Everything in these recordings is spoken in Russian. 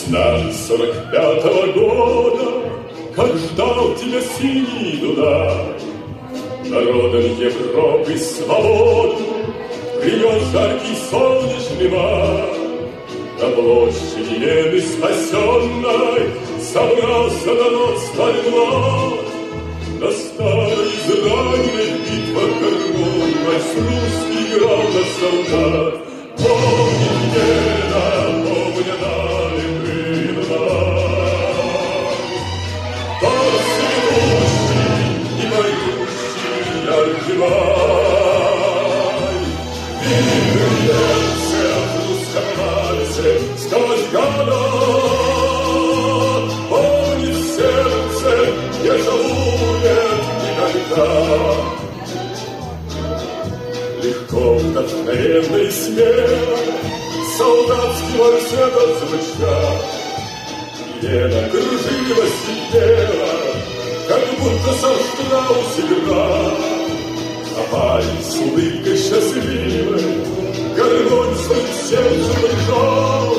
Весна 45-го года, как ждал тебя синий Дунай. Народом Европы свободу принес жаркий солнечный май. На площади Лены спасенной собрался народ стальной. На старой израненной битвах горной вальс русский играл на солдат. Помнит Лена, помнят далекий Дунай. Тот цветущий и поющий яркий май. Мир льется в русском вальсе сквозь года. Помнит сердце, не забудет никогда. Легко, вдохновенно и смело солдатский вальсет отзвучал. Лена кружилась и пела, как будто сам Штраус играл. А парень с улыбкой счастливой горой своим сердцем прижал.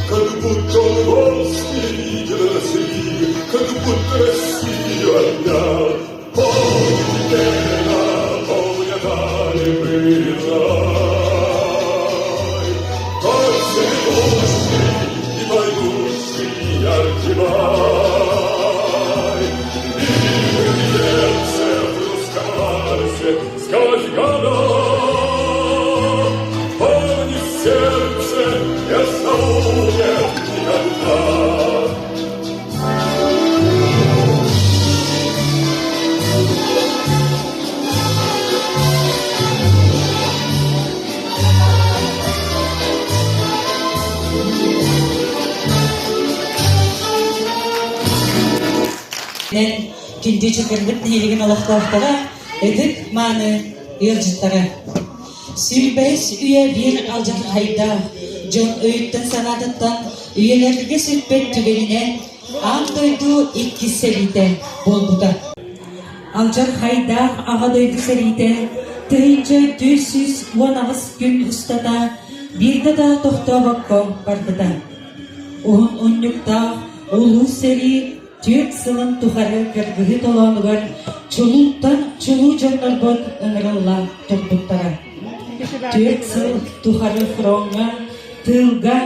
Как будто он волжский видел Россию, как будто Россию обнял. Помнит Лена, помнят далекий Дунай. Тот цветущий и поющий яркий май. Мир льется в русском вальсе сквозь года. Помнит сердце, не забудет никогда. Кинде чекердік нелеген алақтауықтара, эдік маны елжіттара. Сүрбәс үйе бір алжақ хайда, жон өйттен санадыттан үйелерге сүртпет түгенінен аңдойду икки селите болбуда. Алжақ хайда ағадойду селите, тыйынча 419 күн ұстата, бірді да тоқтабаққа бардыда. Оғын ұннюкта олу сели 4 сылын тухары кіргігі толанығар, чулуттан чулу жонлар бод ыңырылла тұрдықтара. 4 сыл тухары фронға, тылға,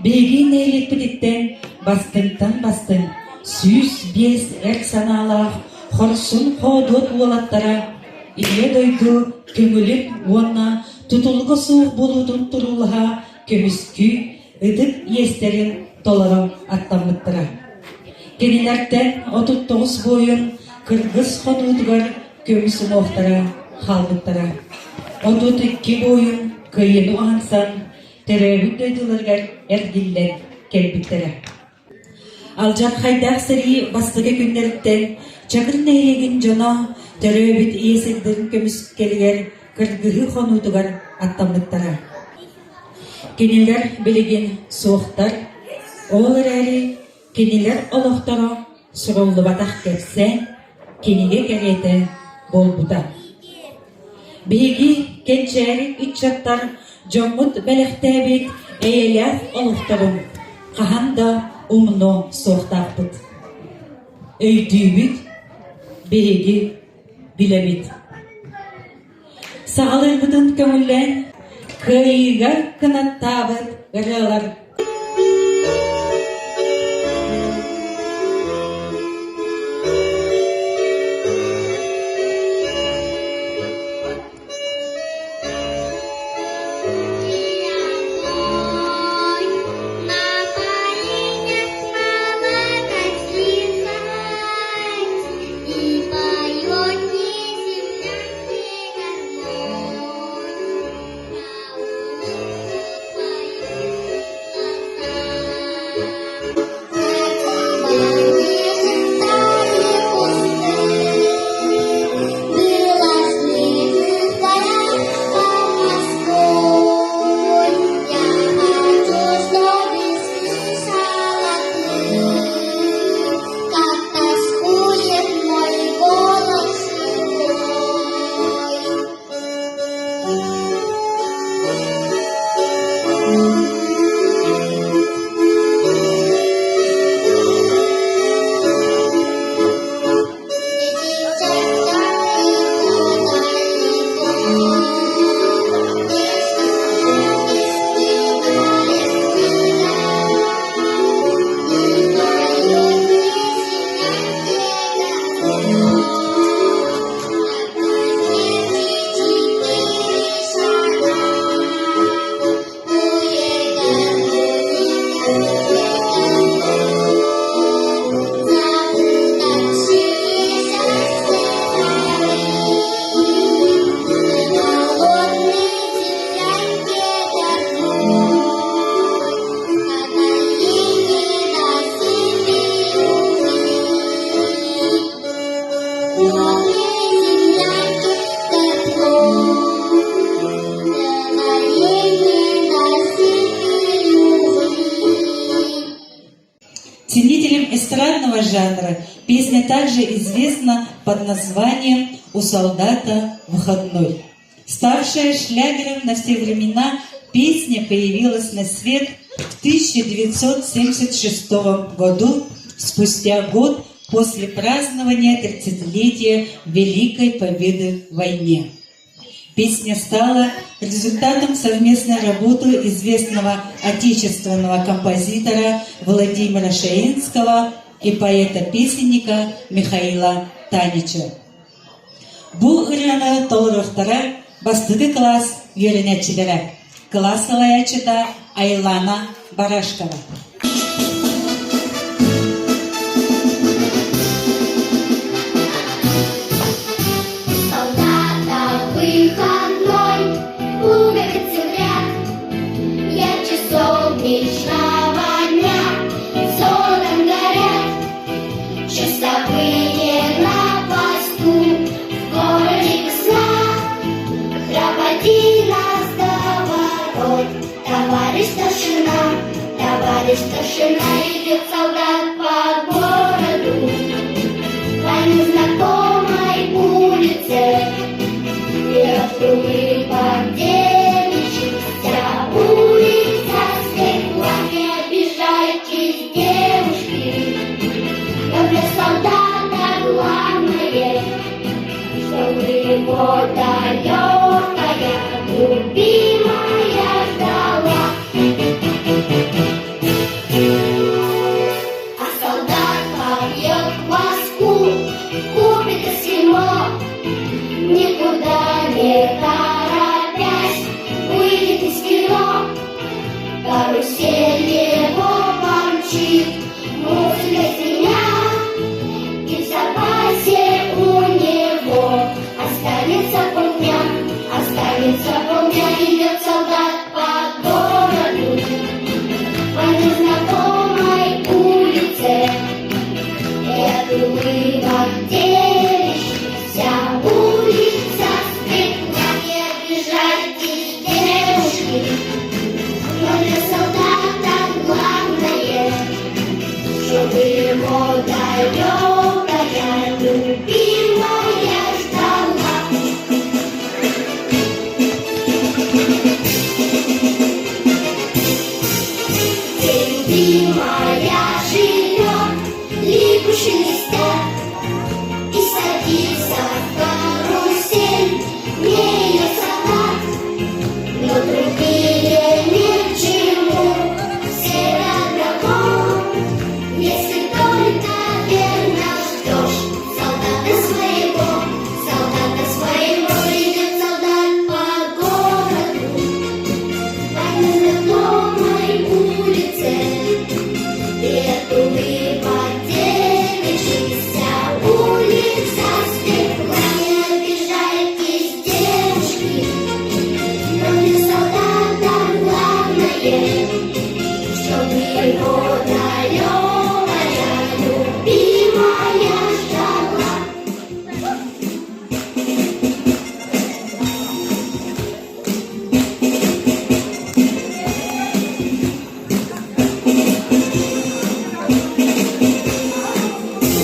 бейгін эйлетпедіктен бастыңтан бастың, 105 әр саналақ, хорсын қодуыт уолаттара, ие дойду көңіліп уанна тұтылғы суық болудың тұрулыға көміскі ыдық естерін толарам аттамыттыра. Кенелерден 39 бойын кыргыз қонудығар көмісін оқтара, қалдықтара. 32 бойын күйені оғансан, терәбін дөйділерге әргілден келбіттері. Алжақ хайдақ сәрі бастығы күндерден чакыр нәйлеген жона терәбіт иесілдерін көміс келгер кыргығы қонудығар аттамдықтара. Кенелер білеген суықтар, олар әрі кенелер олықтары сұрылды батақ кәпсе, кенеге кәреті болбуда. Бейгі кенчәрі үтчаттар жомыт бәліқтәбет әйелер олықтарын қағанда ұмыно соқтақпыд. Өйдүйбіт, бейгі білебет. Сағалыр бұдын көңілен күйігі қынаттабыд ғырылар. данного жанра песня также известна под названием «У солдата выходной». Ставшая шлягером на все времена, песня появилась на свет в 1976 году, спустя год после празднования 30-летия Великой Победы в войне. Песня стала результатом совместной работы известного отечественного композитора Владимира Шаинского и поэта-песенника Михаила Танича. Бұл үрені толырықтары бастығы класс үйренетшілері. Класс алаячыда Айлана Барашкова. Солнечного дня золотом горят часовые на посту. В городе весна, проводи нас до ворот. Товарищ старшина, идет солдат по городу, по незнакомой улице. Вверх улыбок девичьих, вся улица стекла. Не обижайтесь, девушки, но для солдата главное, чтобы его далекая любимая ждала. А солдат побьет в Москву, купит эскимо, никуда не торопясь, выйдет из кино. Карусель его помчит, музыка звеня, и в запасе у него останется полдня. Идет солдат по городу, по незнакомой улице. И от улыбок девичьих вся улица стекла. Не обижайтесь, девушки, но для солдата главное, чтобы его далекая любимая ждала. Любимая живет, липуши листят, и садится в карусель, не ее солдат, но другие ни к чему, все добровольно, если только верно ждешь солдата своего. Идет солдат по городу, по незнакомой улице. И от улыбок девичьих вся улица стекла. Не обижайтесь, девушки, но для солдата главное, чтобы его далекая любимая ждала.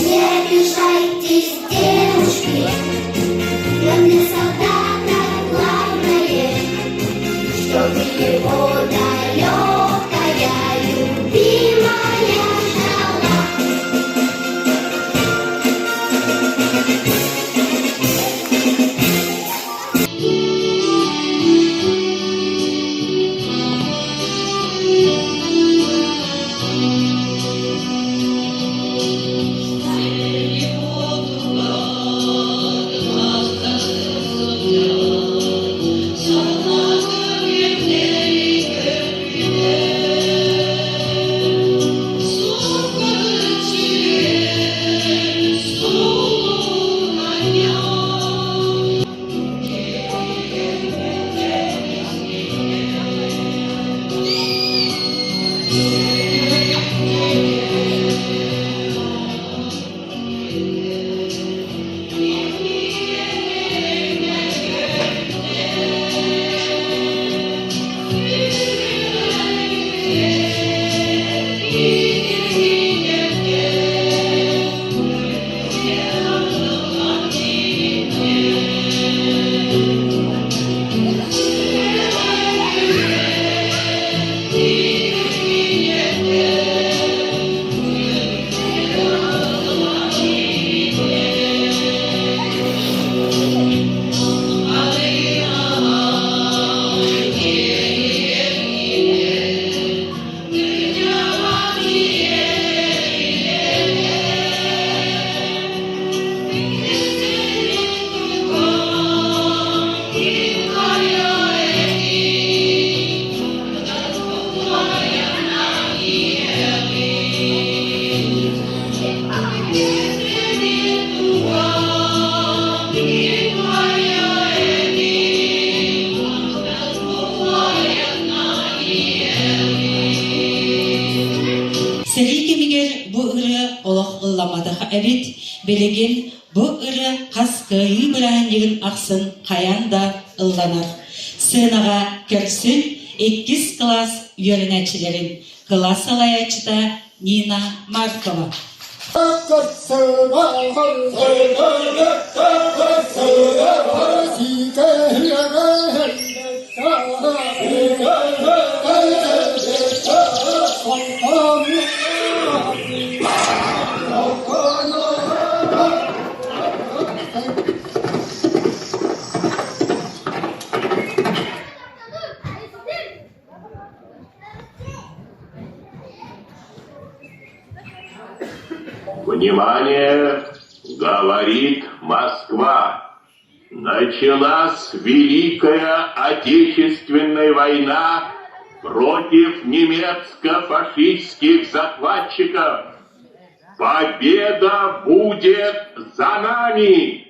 Не обижайтесь, девушки, но для солдата главное, чтобы его далекая любимая ждала. Солдат, как ылламадах әрет, белеген bu ыры қасқайы бірән деген ақсын қаянда ылланар. Сынаға көрсін 2 класс үйерінәчілерін. Класс алаячыда Нина Маркова. Внимание! Говорит Москва. Началась Великая Отечественная война против немецко-фашистских захватчиков. Победа будет за нами!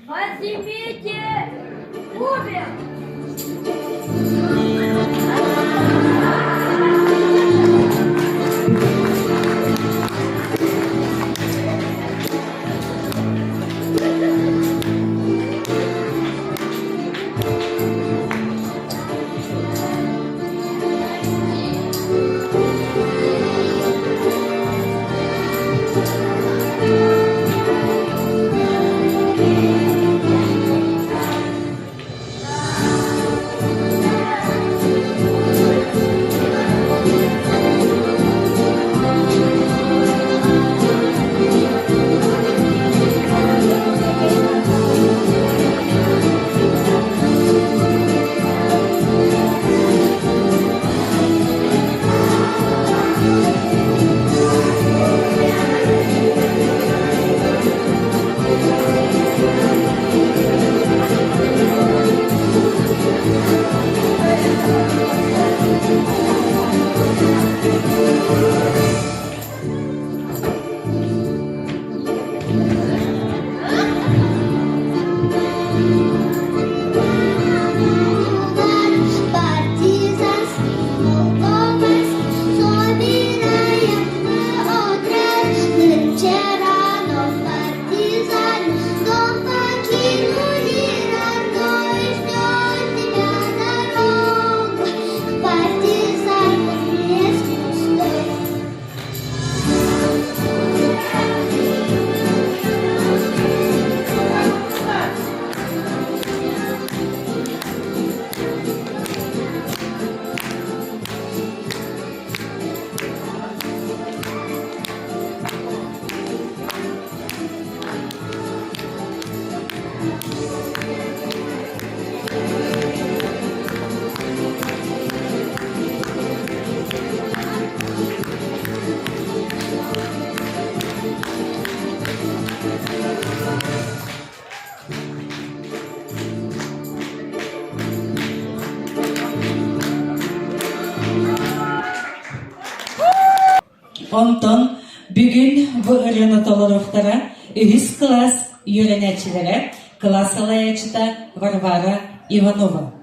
Возьмите обе! Ondan bugün bu ürünü toloruklara 3 klas öğrencileri klas alayıcıda Varvara Ivanova.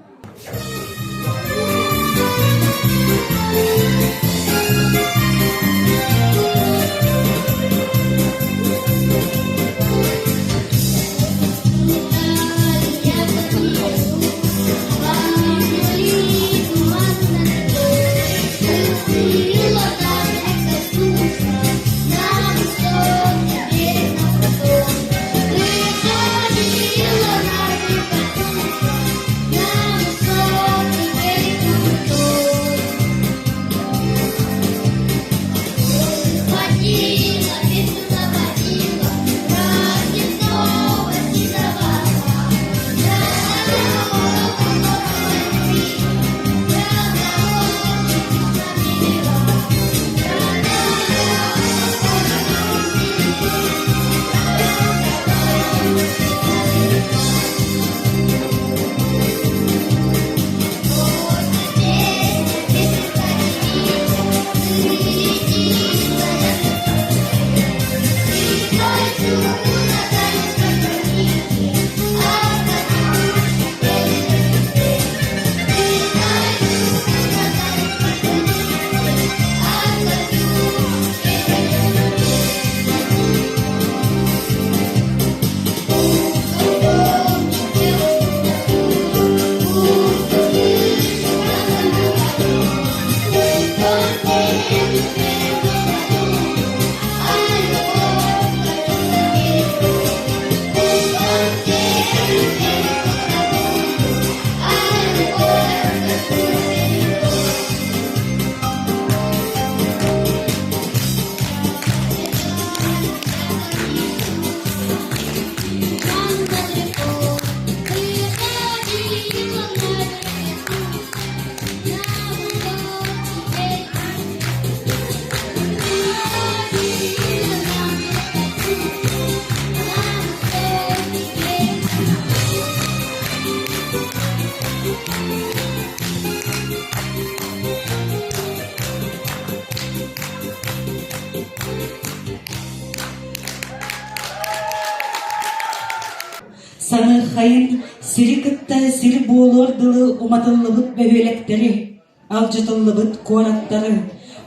Sanı hayın sirikıtta siri boğulurdılı umatıllıbıt behölekteri, alcıtıllıbıt koratları,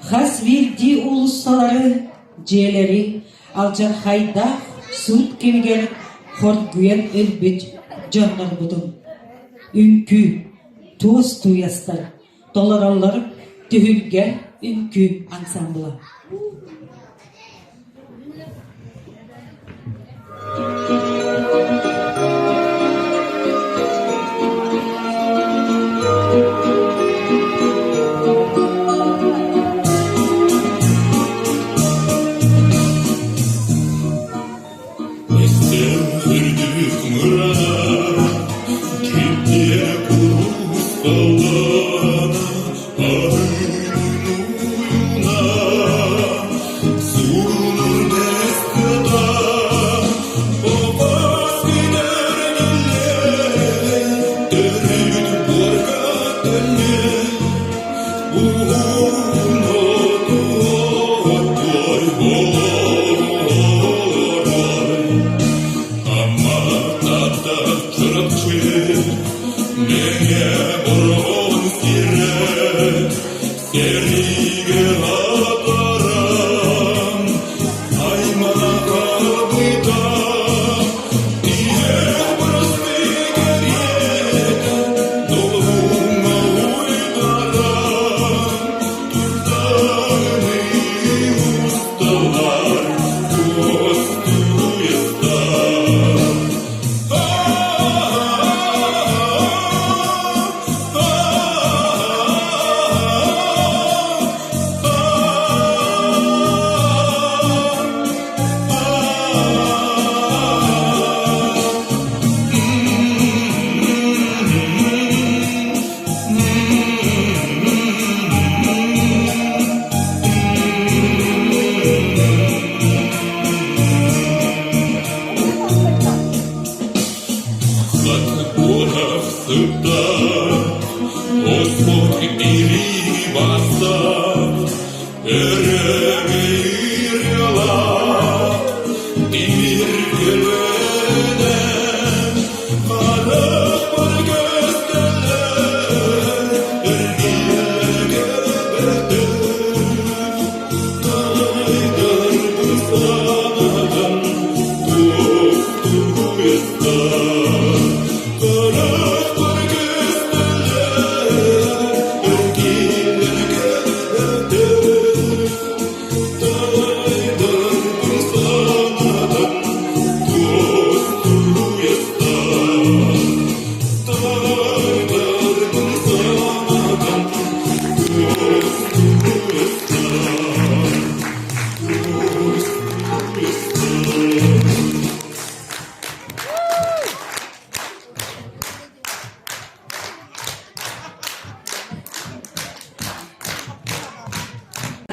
has virdi ulusaları, celeri, alcar hayda, sut kemiger, horguyen elbet, canlar budun. Ünkü, tuğuz tuyastar, dolarallar, tühülger, ünkü ansambla. Господь, и баса,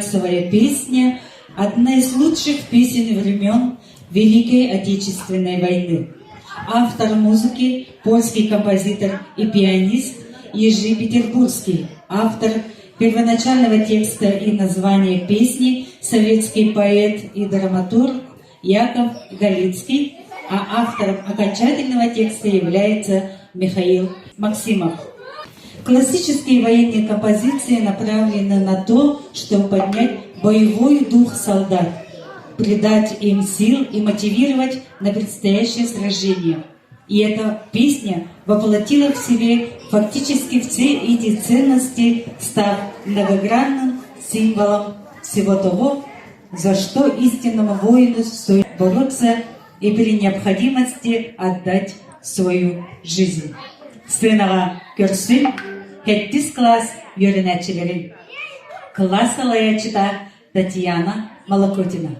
маршевая песня – одна из лучших песен времен Великой Отечественной войны. Автор музыки – польский композитор и пианист Ежи Петербургский. Автор первоначального текста и названия песни – советский поэт и драматург Яков Галицкий, а автором окончательного текста является Михаил Максимов. Классические военные композиции направлены на то, чтобы поднять боевой дух солдат, придать им сил и мотивировать на предстоящее сражение. И эта песня воплотила в себе фактически все эти ценности, став многогранным символом всего того, за что истинному воину стоит бороться и при необходимости отдать свою жизнь. Сценага көрсін, 7 класс үйренәтшілері. Класс алаячыда Татьяна Молокотина.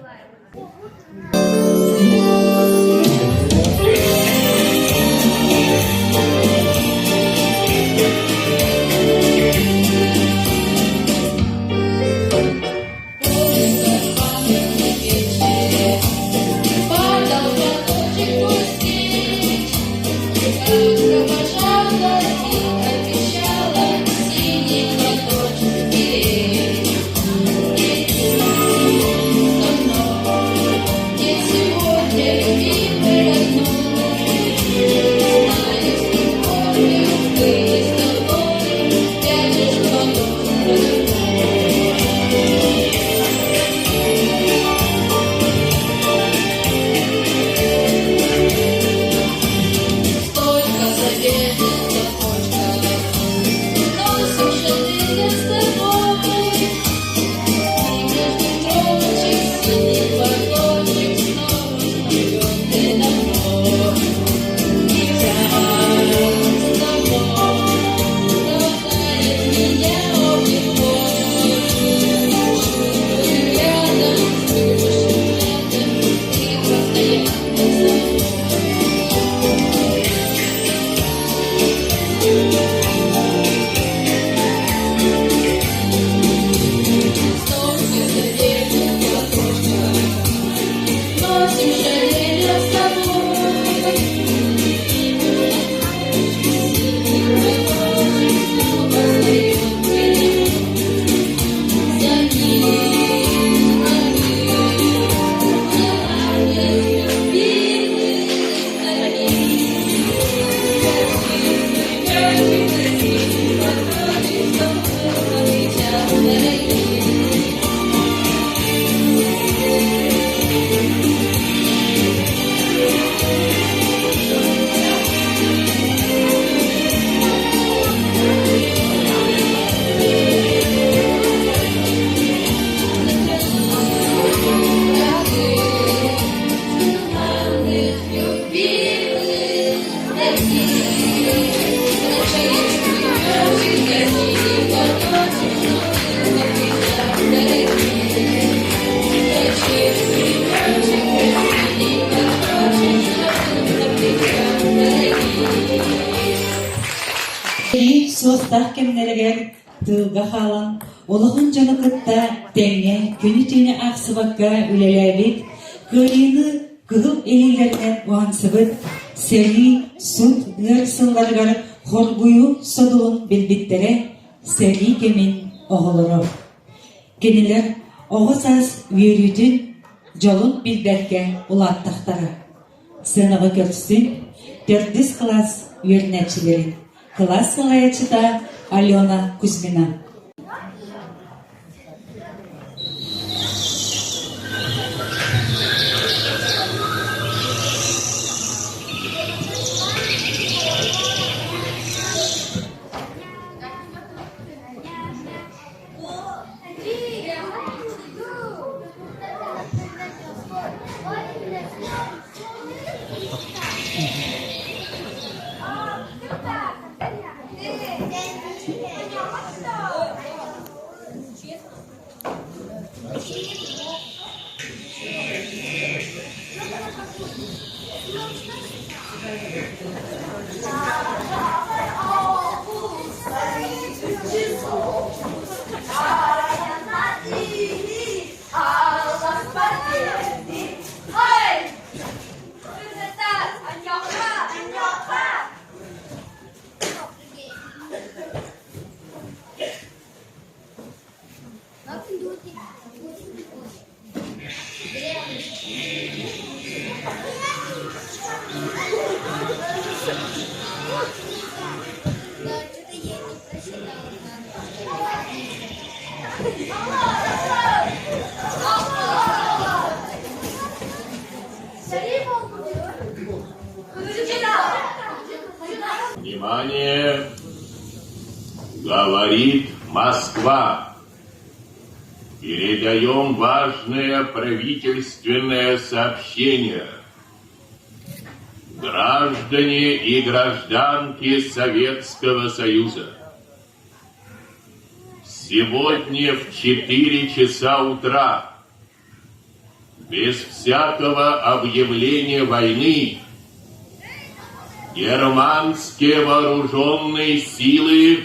Суостақ кемнерігер тылға қалан, олығын жаны күтті тәңе, күні-түні ақсыбаққа үлеләбет, көрені күгіл елілерінен уансыбыт, сәрі сұт ғырсыларғар хоргую содылын білбеттері, сәрі кемін оғылыры. Кенелер оғысаз үйерүйдің жолын білбәтке ұлаттақтары. Сынығы көрсін 4 класс үйернәтшілері. Класс алаячыда Алена Кузьмина. Thank you. Внимание! Говорит Москва. Передаем важное правительственное сообщение. Граждане и гражданки Советского Союза. Сегодня в 4 часа утра, без всякого объявления войны, германские вооруженные силы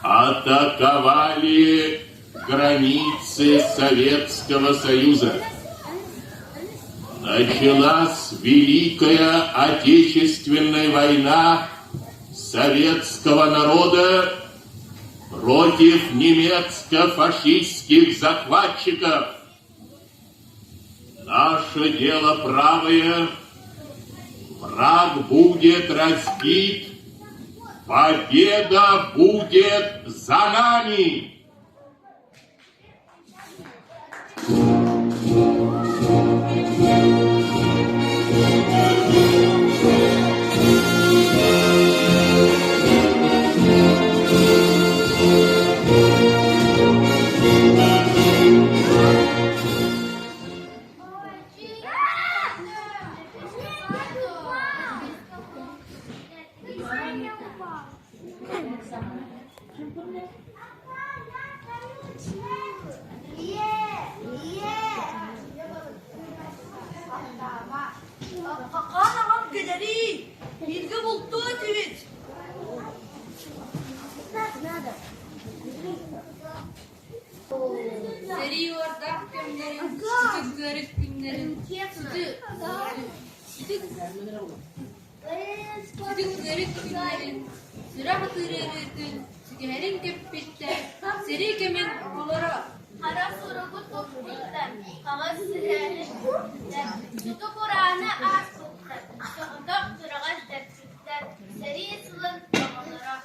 атаковали границы Советского Союза. Началась Великая Отечественная война советского народа против немецко-фашистских захватчиков. Наше дело правое. Враг будет разбит, победа будет за нами! Какана гелери, билги булту тивит. Сери ордак кемнерин, сыгырык күннерин, сыгырык күннерин, сырак тырырытын, сыгырын кеппиттер, сери кемен олора. Кара сурагут топпиттер, кагаз сырерин кеппиттер, суту Kur'an'ı az tutar, soğuduk sırağız tepkitter, seri sılın olora.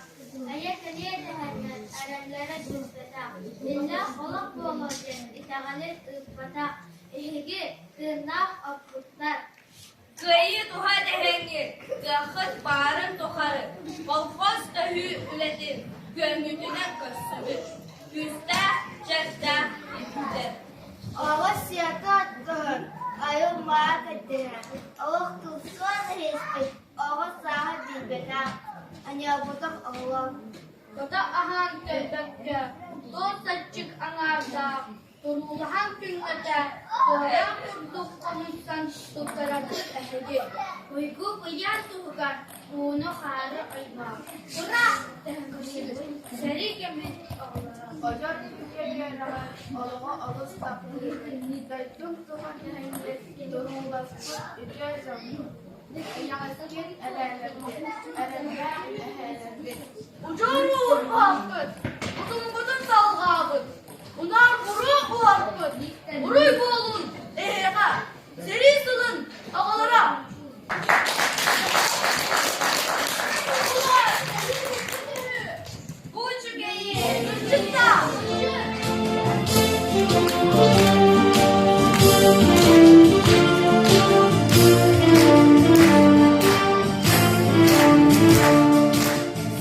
Ayet aliye deherler, alemlere cüzbeta, lillah olak boğulacak, itağalet ıspata, ehegi tırnak akutlar. Kıyı tuha dehengi, gahıt bağırın tuharı, kolfos da hü üledir, gömütüne kössüdür, yüzde, cezde, ipüdür. Ağız siyata attır. Ayol mağa katiha. Allah tulsuan hespit. Allah sahat dilbeta. Anya butak Allah. Butak ahan tölbekte. Tol saçık anarda. Turulahan küngete. Tuhayan kurduk konuşsan tuttaradık ehedi. Uygu kıyan tuğgar. Bunu kharı ayma. Buna tehkışıdır. Seri kemin ağlara. Acar Türkiye'ye Allah'a ağız taklı. Daytım tuhan ehinde. Durumlaştı. İce zamlı. Yansın elerlerinde. Erenler eherlerinde. Ucun ruhun bu hakkı. Budun budun salgabı. Bunlar kuru bu hakkı. Kuruy bu olun. Ehega. Seri sılın. Havalara. Bu çügeyi. Çıkta.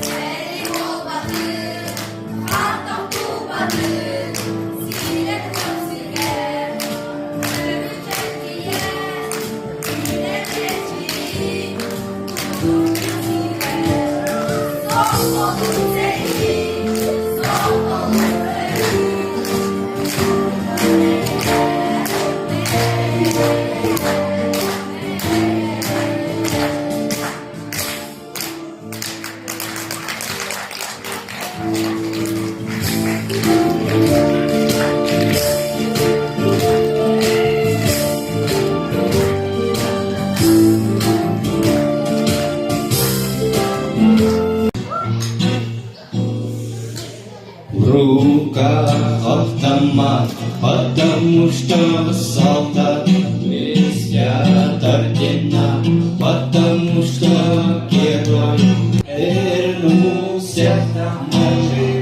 Seri olmadı, hatta bu badı. автомат, потому что солдат блестят ордена, потому что герой вернулся на живой.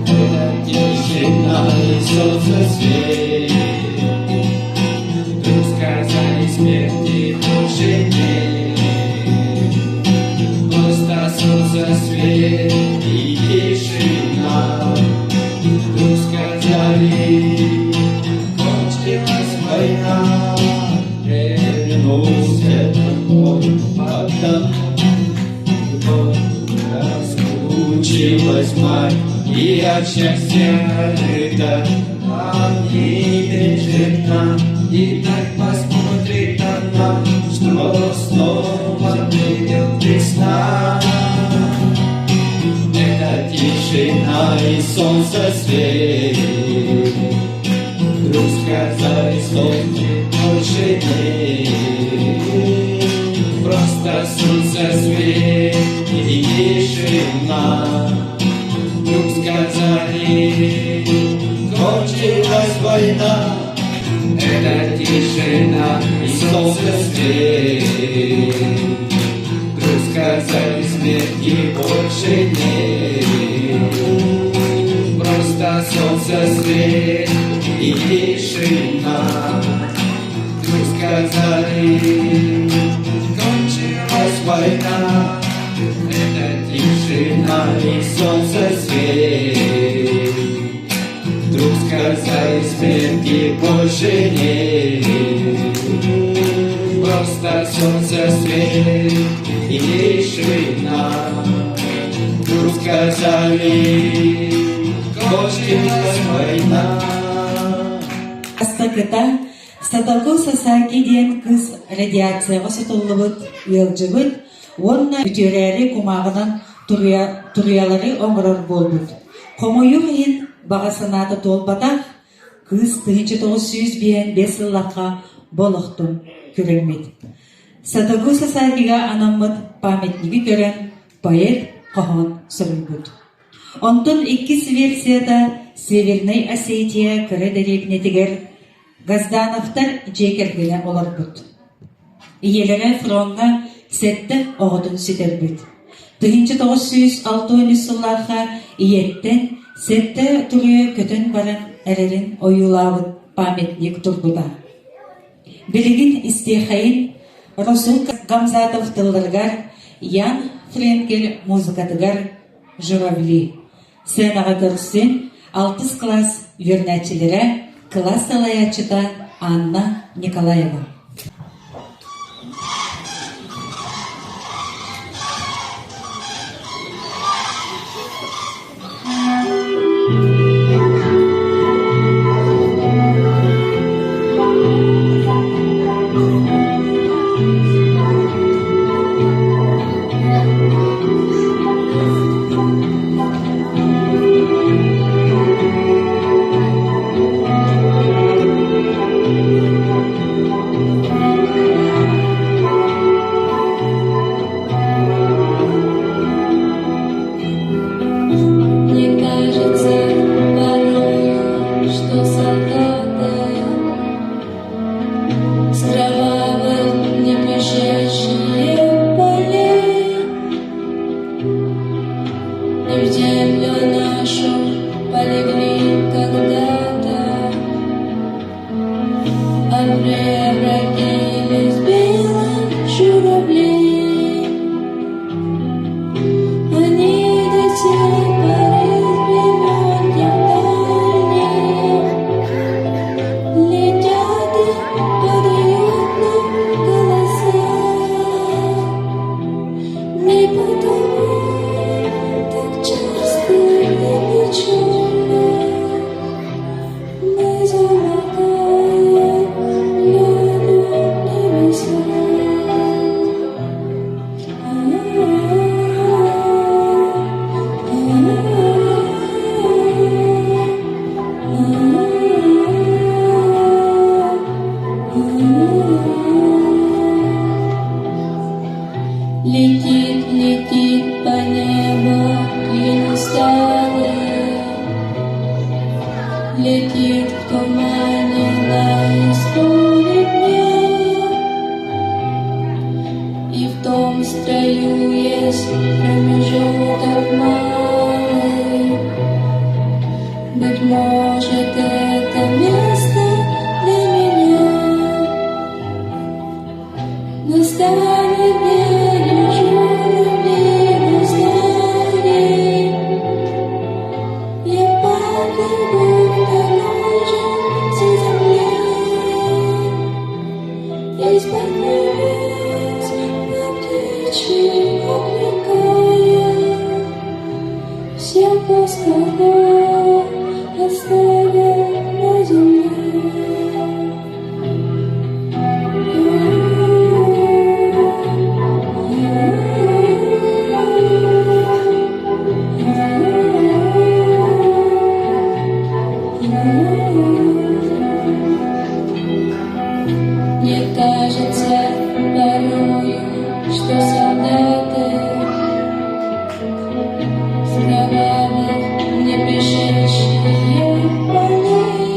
Это тишина и солнце свет. Вдруг сказали смерти больше нет. Просто солнце свет и тишина. Вдруг сказали, кончилась война. Вернулся домой, потому раскручилась мать, и от счастья рыдать нам не бежит. И так посмотрит она, что снова придет весна. Это тишина и солнце свет. Вдруг сказали, солнце больше нет. Просто солнце свет и тишина. Вдруг сказали, кончилась война. Это тишина и солнце свет. Вдруг сказали, смерти больше нет. Просто солнце свет и тишина. Вдруг сказали, кончилась война. Это тишина и солнце свет. Вдруг сказали, смерти больше нет. Просто солнце свет и тишина. Вдруг сказали, кончилась война. Астакыта саталгы сасаки диен кыз радиацияға сутуллыбыт, ыалжыбыт, онна үтөрәри кумағынан туриялары оңырор болбыт. Комойур ин бағасынаты толбатақ, кыз 1905 ыллаққа болохтун көрілмет. Саталгы сасакиға анаммыт памятниги көрен поэт қохон сұрылбыт. Онтон иккис версияда Северной Осетия кірі дәрегінетігер Газдановтар жекергене оларбыт. Иелері фронға сетті оғытын сүтербіт. 1906 сылларға иеттен сетті түрі көтін барын әрерін ойулауын памятник турбута. Білігін истехайын Расул Гамзатов тылдыргар, Ян Френкель музыкатыгар журавли. Сенаға көрсін 6 класс вернәтчілері класс алаячыта Анна Николаева. летит в тумане на исходе дня. И в том строю есть промежуток малый. Быть может, это место для меня. Настанет день, журавли настанет. Я поплыву в такой же всей земле. Есть поднимись на птичьи окликая. Всех пускай оставят на земле. Мне кажется порою, что солдаты с кровавых не пришедшие полей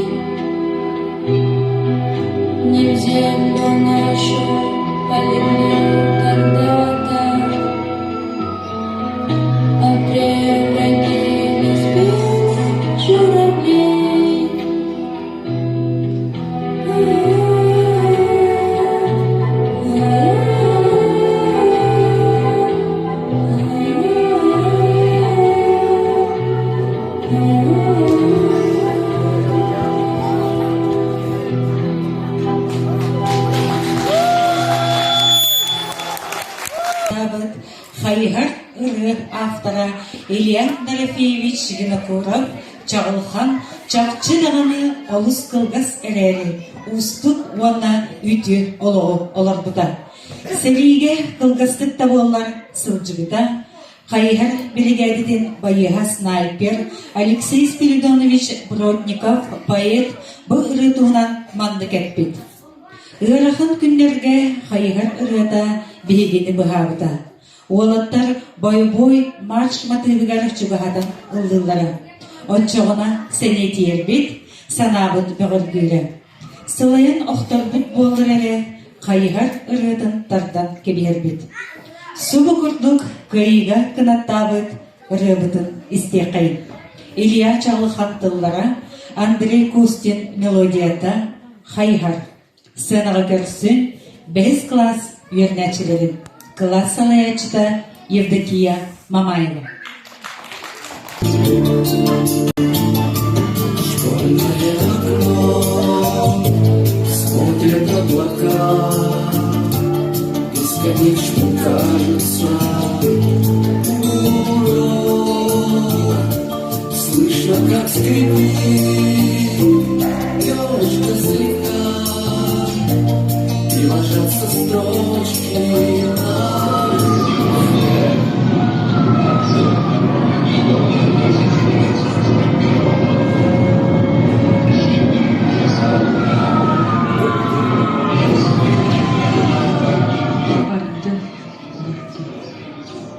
не в землю нашу полегли когда-то, а превратились в белых журавлей. Хайгар ыры автора Илья Дорофеевич Винокуров чағылхан чақчылығыны олыс қылғас әрәрі ұстық уанна үйті олар бұта. Сәлиге қылғастық табылар сылжығыда Хайгар бригадиден байыға снайпер Алексей Спиридонович Бродников поэт бұл ыры туынан манды кәтпет. Ырахын күндерге Хайгар ырыда бейгені бұғабыда. Олаттар бой-бой марш матывыгарық чуғадан ұлдылары. Отчоғына сәне тиербет, санабыт бұғыргүлі. Сылайын оқтарбыт болыр әрі, қайығар ұрыдын тардан кебербет. Субы күрдік көйіға кынаттабыт ұрыбытын істеқайын. Илья Чағылхантыллара, Андрей Кустин мелодията қайығар. Сынаға көрсін 5 класс вернәчілерін. Класс салаячыта Евдокия Мамаева. Школьное окно смотрят облака, бесконечно кажется урок. Слышно, как скрипит ёлочка слегка, и ложатся строчки на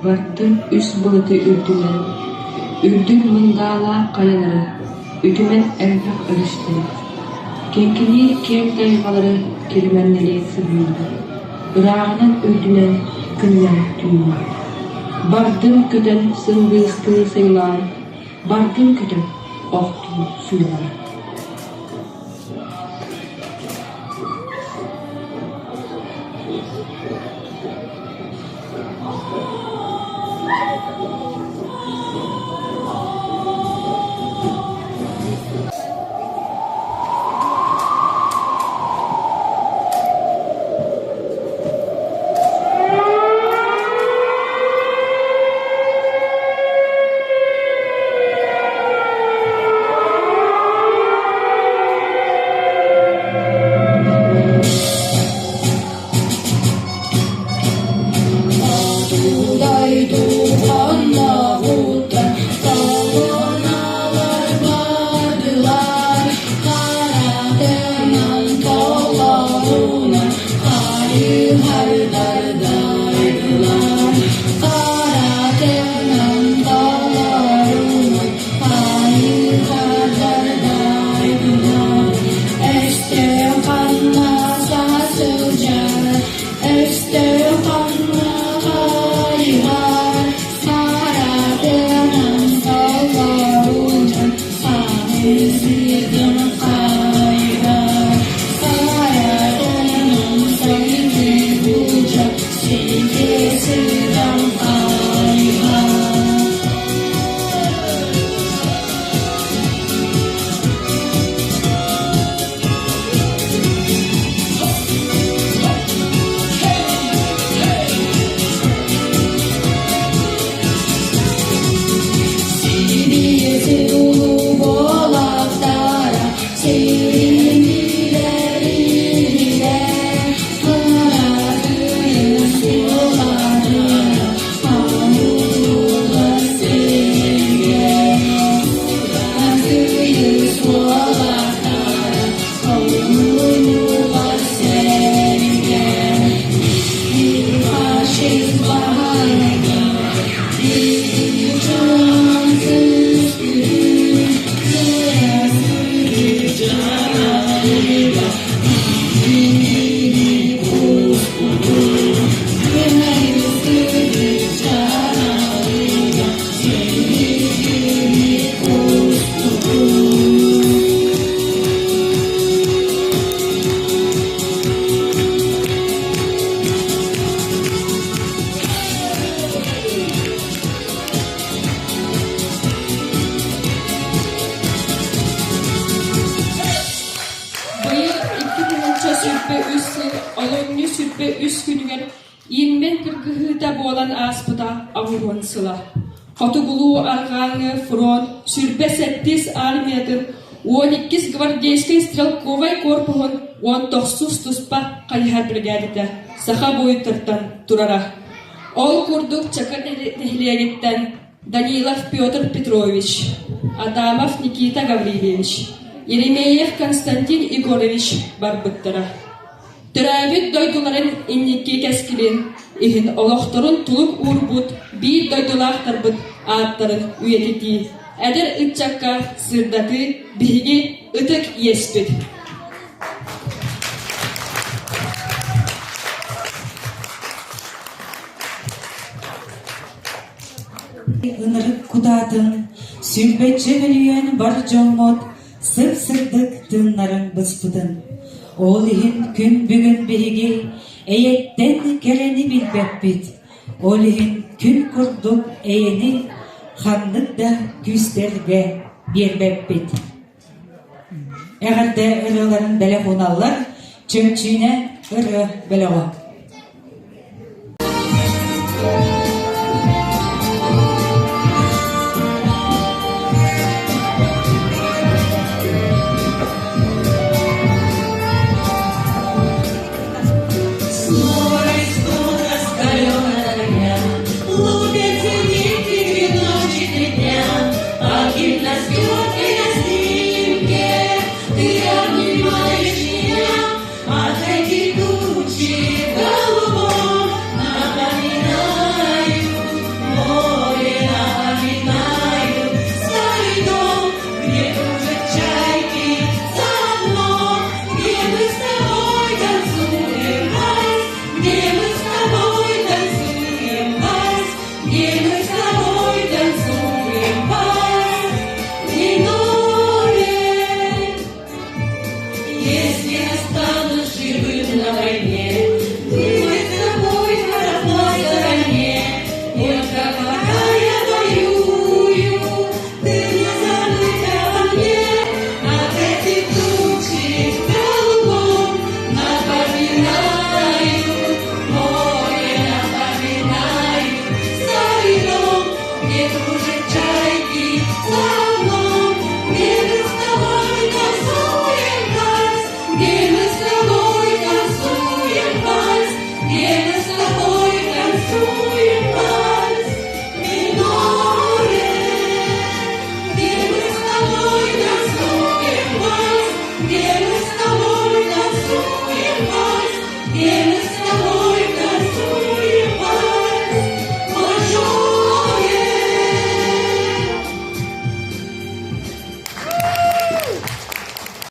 Бардым үс бұлыты үрділер, үрділ мұндала қайылары, үтімен әрбақ үріштері. Кенкіне кем тайғалары келменнеле сырмынды, ұрағынан үрдінен күннен түйінді. Бардым көтен сыңғысты сыйлар, бардым көтен оқты суйлар. Хотугулу арганы фронт, сүрбе 7 армиятын, 12 гвардейский стрелковый корпугун, 19 туспа кайхар бригадита, саха бойыттыртан турара. Ол курдук чакыр нехлегеттен Данилов Петр Петрович, Адамов Никита Гаврилевич, Еремеев Константин Егорович барбыттыра. Түрәбит дойдуларын инникке кәскілін, ихин олоқторын тулук урбут, бейт дойдулақтарбыт аттарын үйетети. Әдір үтчакка сырдаты бігі үтік еспет. Ынырык кудатын, сүлбетче білген бар жолмот, сып-сырдык тыннарын бұспыдын. Ол ихин күн бүгін бігі, әйеттен келені білбеппет. Ол ихин күн күрдік әйені, хандық да күстерге бербеппет. Әғірді ұрыларын бәлі қоналар, чөмчіне ұры бәліға. Yeah.